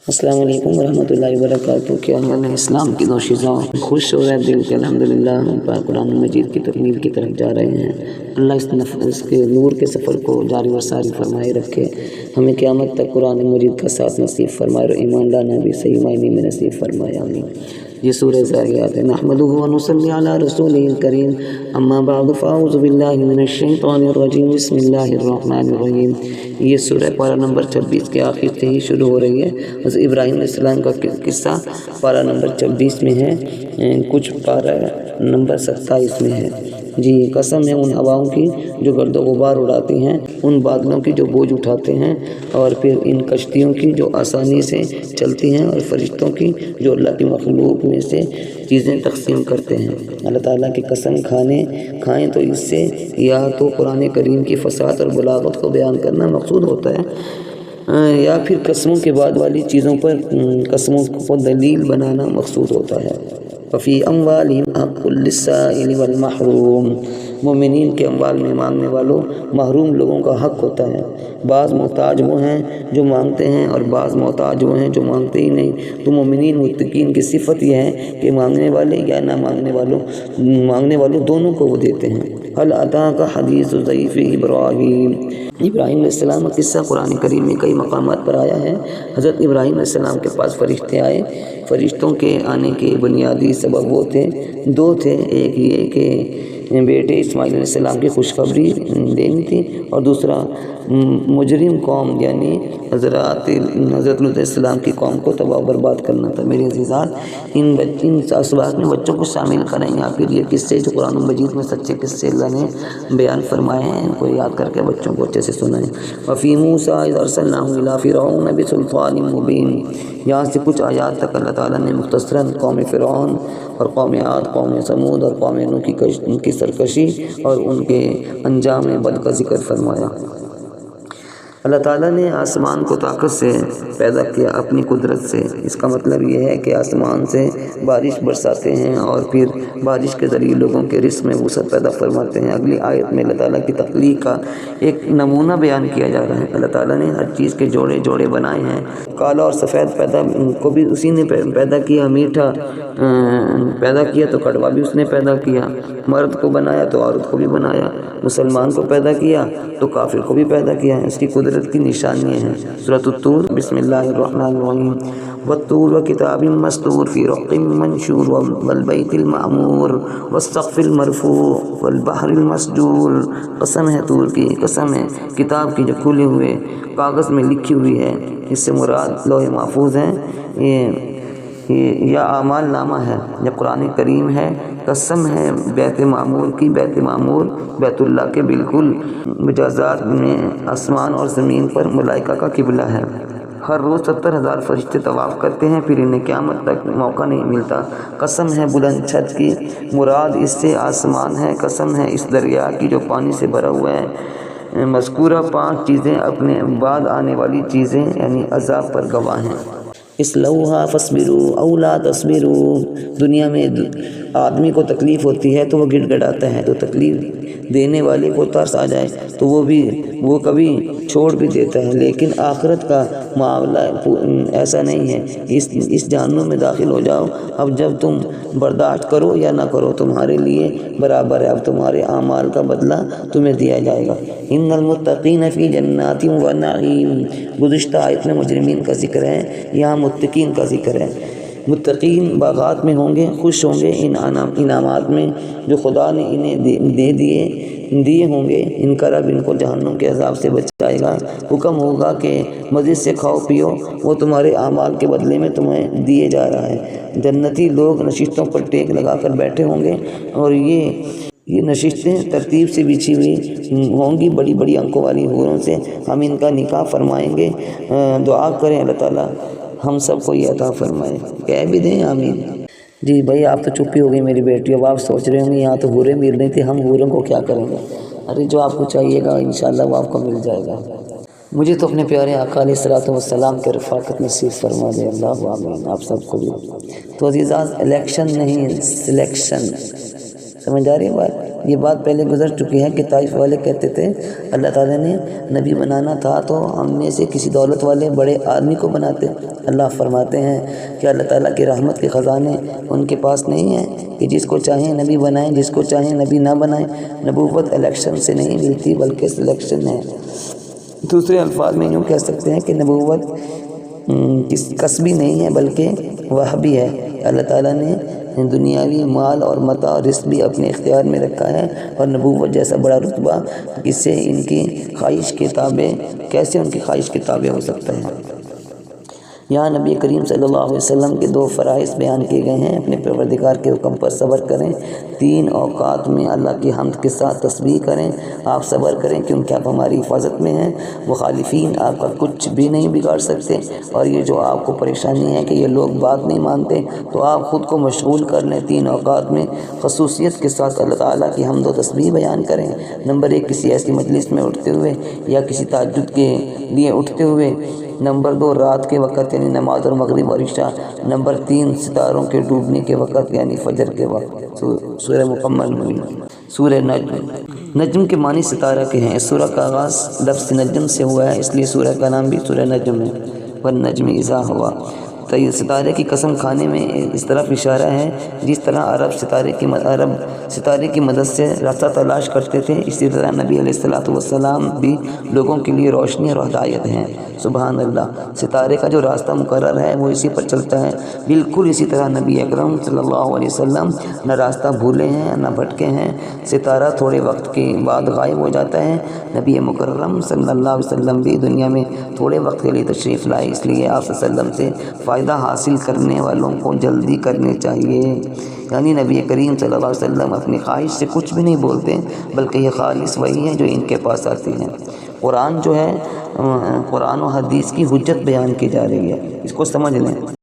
السلام علیکم ورحمۃ اللہ وبرکاتہ۔ کیا حال ہے اسلام کی دوشیزوں؟ خوش ہو رہا ہے دل کے الحمدللہ ہم پاک قرآن مجید کی تکمیل کی طرف جا رہے ہیں۔ اللہ اس کے نور کے سفر کو جاری و ساری فرمائے رکھے، ہمیں قیامت تک قرآن مجید کا ساتھ نصیب فرمائے اور ایمان لانا بھی صحیح معنی میں نصیب فرمائے، آمین۔ یہ سورہ ذاریات ہے۔ نحمدہ و نصلی علی رسولہ الکریم، اما بعد فاعوذ باللہ من الشیطان الرجیم، بسم اللہ الرحمن الرحیم۔ یہ سورہ پارہ نمبر 26 کے آخر سے ہی شروع ہو رہی ہے۔ حضرت ابراہیم علیہ السلام کا قصہ پارہ نمبر 26 میں ہے، کچھ پارہ نمبر 27 میں ہے۔ جی قسم ہے ان ہواؤں کی جو گرد و غبار اڑاتی ہیں، ان بادلوں کی جو بوجھ اٹھاتے ہیں، اور پھر ان کشتیوں کی جو آسانی سے چلتی ہیں، اور فرشتوں کی جو اللہ کی مخلوق میں سے چیزیں تقسیم کرتے ہیں۔ اللہ تعالیٰ کی قسم کھائیں تو اس سے یا تو قرآن کریم کی فصاحت اور بلاغت کو بیان کرنا مقصود ہوتا ہے، یا پھر قسموں کے بعد والی چیزوں پر قسموں کو دلیل بنانا مقصود ہوتا ہے۔ وفی اموالہم حق للسائل والمحروم، مومنین کے اموال میں مانگنے والوں محروم لوگوں کا حق ہوتا ہے۔ بعض محتاج وہ ہیں جو مانگتے ہیں اور بعض محتاج وہ ہیں جو مانگتے ہی نہیں، تو مومنین متقین کی صفت یہ ہے کہ مانگنے والے یا نہ مانگنے والوں دونوں کو وہ دیتے ہیں۔ هل اتاک حدیث ضیف ابراہیم، ابراہیم علیہ السلام کا قصہ قرآن کریم میں کئی مقامات پر آیا ہے۔ حضرت ابراہیم علیہ السلام کے پاس فرشتے آئے۔ فرشتوں کے آنے کے بنیادی سبب وہ تھے، دو تھے۔ ایک یہ کہ بیٹے اسماعیل علیہ السلام کی خوشخبری دینی تھی، اور دوسرا مجرم قوم یعنی حضرت علیہ السلام کی قوم کو تباہ و برباد کرنا تھا۔ میرے عزیزات، ان اسباب میں بچوں کو شامل کریں، یا پھر یہ قصے جو قرآن مجید میں سچے قصے اللہ نے بیان فرمائے ہیں، ان کو یاد کر کے بچوں کو اچھے سے سنائیں۔ وفی موسیٰ اذ ارسلناہ الی فرعون بسلطان مبین، یہاں سے کچھ آیات تک اللہ تعالیٰ نے مختصراً قوم فرعون اور قوم عاد، قوم سمود اور قوم نوح کی سرکشی اور ان کے انجام بد کا ذکر فرمایا۔ اللہ تعالیٰ نے آسمان کو طاقت سے پیدا کیا، اپنی قدرت سے۔ اس کا مطلب یہ ہے کہ آسمان سے بارش برساتے ہیں، اور پھر بارش کے ذریعے لوگوں کے رزق میں وسعت پیدا فرماتے ہیں۔ اگلی آیت میں اللہ تعالیٰ کی تخلیق کا ایک نمونہ بیان کیا جا رہا ہے۔ اللہ تعالیٰ نے ہر چیز کے جوڑے جوڑے بنائے ہیں۔ کالا اور سفید پیدا کو بھی اسی نے پیدا کیا، میٹھا پیدا کیا تو کڑوا بھی اس نے پیدا کیا، مرد کو بنایا تو عورت کو بھی بنایا، مسلمان کو پیدا کیا تو کافر کو بھی پیدا کیا ہے۔ اس کی قدرت کی نشانیاں ہیں۔ سورۃ الطور، بسم اللہ الرحمن الرحیم، والطور وکتاب مسطور فی رق منشور والبیت المعمور والسقف المرفوع والبحر المسجور۔ قسم ہے طور کی، قسم ہے کتاب کی جو کھلے ہوئے کاغذ میں لکھی ہوئی ہے، اس سے مراد لوح محفوظ ہے یا اعمال نامہ ہے یا قرآن کریم ہے۔ قسم ہے بیت معمور کی، بیت معمور بیت اللہ کے بالکل مجازات میں آسمان اور زمین پر ملائکہ کا قبلہ ہے۔ ہر روز 70,000 فرشتے طواف کرتے ہیں، پھر انہیں قیامت تک موقع نہیں ملتا۔ قسم ہے بلند چھت کی، مراد اس سے آسمان ہے۔ قسم ہے اس دریا کی جو پانی سے بھرا ہوا ہے۔ مذکورہ 5 چیزیں اپنے بعد آنے والی چیزیں یعنی عذاب پر گواہ ہیں۔ اصلوہا فاصبروا او لا تصبروا، دنیا میں آدمی کو تکلیف ہوتی ہے تو وہ گڑ گڑاتا ہے، تو تکلیف دینے والے کو ترس آ جائے تو وہ کبھی چھوڑ بھی دیتا ہے، لیکن آخرت کا معاملہ ایسا نہیں ہے۔ اس جہنم میں داخل ہو جاؤ، اب جب تم برداشت کرو یا نہ کرو تمہارے لیے برابر ہے، اب تمہارے اعمال کا بدلہ تمہیں دیا جائے گا۔ ان المتقین فی جنات و نعیم، گزشتہ آیت میں مجرمین کا ذکر ہے، یہاں متقین کا ذکر ہے۔ متقین باغات میں ہوں گے، خوش ہوں گے ان انعامات میں جو خدا نے انہیں دیے ہوں گے۔ ان کا رب ان کو جہنم کے عذاب سے بچائے گا۔ حکم ہوگا کہ مزید سے کھاؤ پیو، وہ تمہارے اعمال کے بدلے میں تمہیں دیے جا رہا ہے۔ جنتی لوگ نشستوں پر ٹیک لگا کر بیٹھے ہوں گے، اور یہ نشستیں ترتیب سے بچھی ہوئی ہوں گی بڑی بڑی آنکھوں والی حوروں سے۔ ہم ان کا نکاح فرمائیں گے۔ دعا کریں اللہ تعالیٰ ہم سب کو یہ عطا فرمائے، کہہ بھی دیں آمین۔ جی بھائی آپ تو چپی ہو گئی میری بیٹی، اب آپ سوچ رہے ہوں گے یہاں تو حوریں مل رہی تھی، ہم حوروں کو کیا کریں گے؟ ارے جو آپ کو چاہیے گا انشاءاللہ وہ آپ کو مل جائے گا۔ مجھے تو اپنے پیارے آقا علیہ الصلوۃ والسلام کے رفاقت نصیب فرما دے، اللہ آمین۔ آپ سب کو بھی تو عزیزان، الیکشن نہیں سلیکشن، سمجھ آ رہی ہے بات؟ یہ بات پہلے گزر چکی ہے کہ طائف والے کہتے تھے اللہ تعالیٰ نے نبی بنانا تھا تو ہم میں سے کسی دولت والے بڑے آدمی کو بناتے۔ اللہ فرماتے ہیں کہ اللہ تعالیٰ کی رحمت کے خزانے ان کے پاس نہیں ہیں کہ جس کو چاہیں نبی بنائیں، جس کو چاہیں نبی نہ بنائیں۔ نبوت الیکشن سے نہیں ملتی بلکہ سلیکشن ہے۔ دوسرے الفاظ میں یوں کہہ سکتے ہیں کہ نبوت کسبی نہیں ہے بلکہ وہبی ہے۔ اللہ تعالیٰ نے دنیاوی مال اور متاع اور رزق بھی اپنے اختیار میں رکھا ہے، اور نبوت جیسا بڑا رتبہ کیسے ان کی خواہش کے تابع ہو سکتا ہے۔ یہاں نبی کریم صلی اللہ علیہ وسلم کے دو فرائض بیان کیے گئے ہیں۔ اپنے پروردگار کے حکم پر صبر کریں، 3 اوقات میں اللہ کی حمد کے ساتھ تسبیح کریں۔ آپ صبر کریں کیونکہ آپ ہماری حفاظت میں ہیں۔ مخالفین آپ کا کچھ بھی نہیں بگاڑ سکتے، اور یہ جو آپ کو پریشانی ہے کہ یہ لوگ بات نہیں مانتے، تو آپ خود کو مشغول کر لیں۔ 3 اوقات میں خصوصیت کے ساتھ اللہ تعالیٰ کی حمد و تسبیح بیان کریں۔ نمبر 1 کسی ایسی مجلس میں اٹھتے ہوئے یا کسی تہجد کے لیے اٹھتے ہوئے۔ نمبر 2 رات کے وقت یعنی نماز اور مغرب اور عشاء۔ نمبر 3 ستاروں کے ڈوبنے کے وقت یعنی فجر کے وقت۔ سورہ مکمل ہوئی۔ سورہ نجم کے معنی ستارہ کے ہیں۔ اس سورہ کا آغاز لفظ نجم سے ہوا ہے، اس لیے سورہ کا نام بھی سورہ نجم ہے۔ والنجم اذا ہوا، ستارے کی قسم کھانے میں اس طرف اشارہ ہے جس طرح عرب ستارے کی مدد سے راستہ تلاش کرتے تھے، اسی طرح نبی علیہ السلام بھی لوگوں کے لیے روشنی اور ہدایت ہیں۔ سبحان اللہ، ستارے کا جو راستہ مقرر ہے وہ اسی پر چلتا ہے۔ بالکل اسی طرح نبی اکرم صلی اللہ علیہ وسلم نہ راستہ بھولے ہیں نہ بھٹکے ہیں۔ ستارہ تھوڑے وقت کے بعد غائب ہو جاتا ہے۔ نبی مکرم صلی اللہ علیہ وسلم بھی دنیا میں تھوڑے وقت کے لیے تشریف لائے، اس لیے آپ صلی اللہ علیہ وسلم سے فائدہ حاصل کرنے والوں کو جلدی کرنی چاہیے۔ یعنی نبی کریم صلی اللہ علیہ وسلم اپنی خواہش سے کچھ بھی نہیں بولتے، بلکہ یہ خالص وہی ہے جو ان کے پاس آتی ہے۔ قرآن جو ہے، قرآن و حدیث کی حجت بیان کی جا رہی ہے، اس کو سمجھ لیں۔